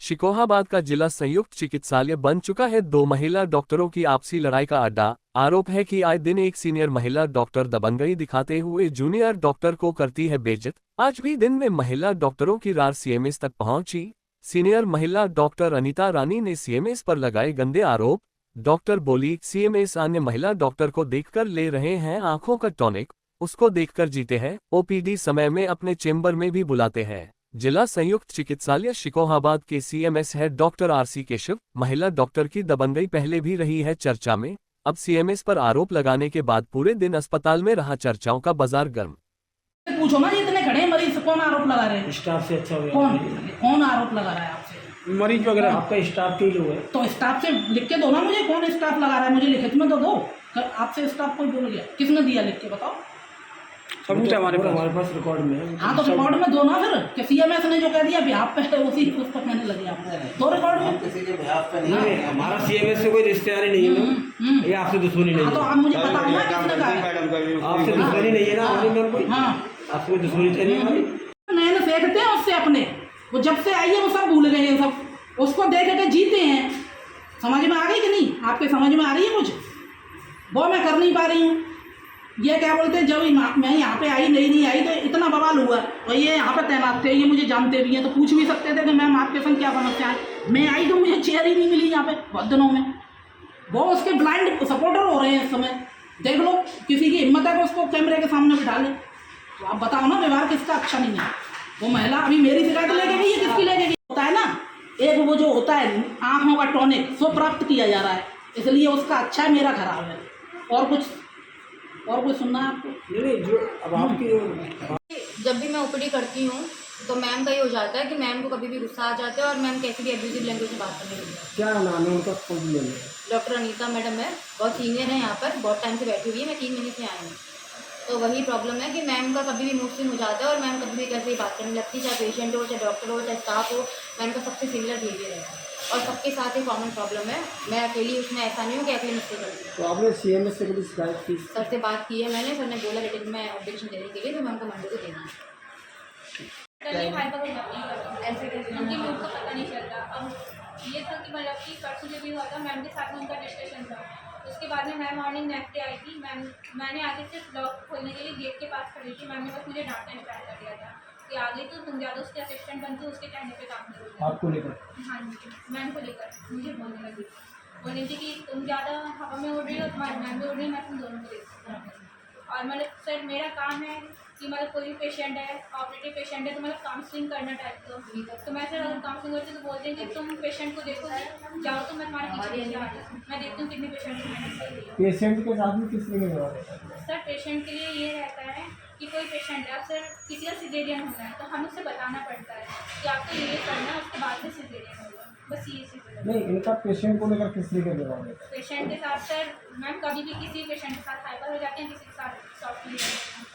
शिकोहाबाद का जिला संयुक्त चिकित्सालय बन चुका है दो महिला डॉक्टरों की आपसी लड़ाई का अड्डा। आरोप है कि आए दिन एक सीनियर महिला डॉक्टर दबंगई दिखाते हुए जूनियर डॉक्टर को करती है बेइज्जत। आज भी दिन में महिला डॉक्टरों की रार सीएमएस तक पहुंची। सीनियर महिला डॉक्टर अनीता रानी ने सीएमएस पर लगाए गंदे आरोप। डॉक्टर बोली, सीएमएस अन्य महिला डॉक्टर को देखकर ले रहे हैं आंखों का टॉनिक, उसको देखकर जीते हैं, ओपीडी समय में अपने चेंबर में भी बुलाते हैं। जिला संयुक्त चिकित्सालय शिकोहाबाद के सीएमएस है डॉक्टर आरसी केशव। महिला डॉक्टर की दबंगई पहले भी रही है चर्चा में, अब सीएमएस पर आरोप लगाने के बाद पूरे दिन अस्पताल में रहा चर्चाओं का बाजार गर्म। पूछो ना, इतने खड़े मरीज कौन आरोप लगा रहे हैं? स्टाफ से अच्छा हुआ। कौन आरोप लगा रहा है आपसे? मरीज वगैरह आपका स्टाफ के लोग है। तो स्टाफ से लिख के दो ना मुझे, कौन स्टाफ लगा रहा है मुझे लिखित में तो दो। आपसे स्टाफ कोई बोल गया, किसने दिया लिख के बताओ? सबूत है हमारे पास रिकॉर्ड में। हाँ तो रिकॉर्ड में दो ना फिर, कि सीएमएस ने जो कह दिया बिहाफ पे है उसी उस पर कहने लगे आप। दो रिकॉर्ड में। किसी के बिहाफ पे नहीं, नहीं, हमारा सीएमएस से कोई रिश्तेदारी नहीं है, ये आपसे दुश्मनी नहीं हाँ तो है। आप मुझे बताओ ना किसने कहा। आपसे दुश्मनी नहीं है ना हमारी मैम कोई। हाँ आपसे दुश्मनी तो नहीं हमारी। नए फेंकते हैं उससे अपने, वो जब से आई है वो सब भूल गए हैं, सब उसको देख के जीते हैं। समझ में आ गई कि नहीं? आपके समझ में आ रही है कुछ? वो मैं कर नहीं पा रही हूँ। ये क्या बोलते हैं, जब मैं यहाँ पे आई नहीं आई तो इतना बवाल हुआ और ये यहाँ पे तैनात थे, ये मुझे जानते भी हैं तो पूछ भी सकते थे कि मैम आपके संग क्या समस्या है। मैं आई तो मुझे चेयर ही नहीं मिली यहाँ पे बहुत दिनों में। वो उसके ब्लाइंड सपोर्टर हो रहे हैं इस समय। देख लो, किसी की हिम्मत है कि उसको कैमरे के सामने बिठा ले। तो आप बताओ ना, व्यवहार किसका अच्छा नहीं है? वो महिला अभी मेरी शिकायत लेके गई है, किसकी लेके गई? होता है ना एक वो जो होता है आँखों का टॉनिक, सो प्राप्त किया जा रहा है, इसलिए उसका अच्छा है, मेरा खराब है। और कुछ सुनना है आपको? नहीं, जो अब आपकी जब भी मैं ओपीडी करती हूँ तो मैम का ये हो जाता है कि मैम को कभी भी गुस्सा आ जाता है और मैम कैसी भी एब्यूजिव लैंग्वेज में बात करने लगती है। क्या नाम है उनका? खोज लिया डॉक्टर अनीता मैडम है, बहुत सीनियर है यहाँ पर, बहुत टाइम से बैठी हुई है, मैं 3 महीने से आई हूँ। तो वही प्रॉब्लम है कि मैम का कभी भी मूड स्विंग हो जाता है और मैम कभी भी कैसे ही बात करने लगती है, चाहे पेशेंट हो, चाहे डॉक्टर हो, चाहे स्टाफ हो। मैम का सबसे सिमिलर बिहेवियर है और सबके साथ ही कॉमन प्रॉब्लम है। मैं अकेली उसमें ऐसा नहीं हूँ कि अकेले मिस्टेक करती हूँ। तो आपने सीएमएस से कभी शिकायत की? सर से बात की है मैंने, सर ने बोला रिटर्न में ऑब्जेक्शन देने के लिए, तो मैम को मंडे को देना है। ऐसे कैसे उनकी मूड को पता नहीं चलता। अब ये था कि मतलब कि परसों जो भी हुआ था मैम के साथ में उनका डिस्कशन था, उसके बाद में ma'am morning next day I थी। मैंने आगे से लॉक खोलने के लिए गेट के पास खड़ी थी। मैम ने बस मुझे डांटना स्टार्ट कर दिया था कि आगे तो तुम ज़्यादा उसके असिस्टेंट बनते हो, उसके कहने पे काम करो। आपको लेकर? हाँ जी, मैम को लेकर मुझे बोलने लगी, बोलने थी कि तुम ज़्यादा हवा में उड़ रही हो, तुम्हारी मैम भी उड़ रही है, मैं तुम दोनों को देखती हूँ। और मतलब सर मेरा काम है कि मतलब कोई भी पेशेंट है, ऑपरेटिव पेशेंट है, तो मतलब काउंसलिंग करना टाइप का। तो मैं सर अगर काउंसलिंग होती तो बोलते हैं कि तुम पेशेंट को देखो, जाओ तो मैं तुम्हारे पीछे आ जाती हूँ, मैं देखती हूँ कितने पेशेंट को मैंने सही दिया। पेशेंट के साथ में किस लिए व्यवहार? सर पेशेंट के लिए ये रहता है कि कोई पेशेंट है, अब सर किसी का सिजेरियन होना है तो हमें उसे बताना पड़ता है कि आपको ये करना है, उसके बाद से सिजेरियन होगा। बस ये चीज़ है। नहीं, इनका पेशेंट को लेकर किस लिए व्यवहार है? पेशेंट के साथ सर मैम कभी भी किसी पेशेंट के साथ हाइपर हो जाते हैं, किसी के साथ सॉफ्टली हो जाते हैं।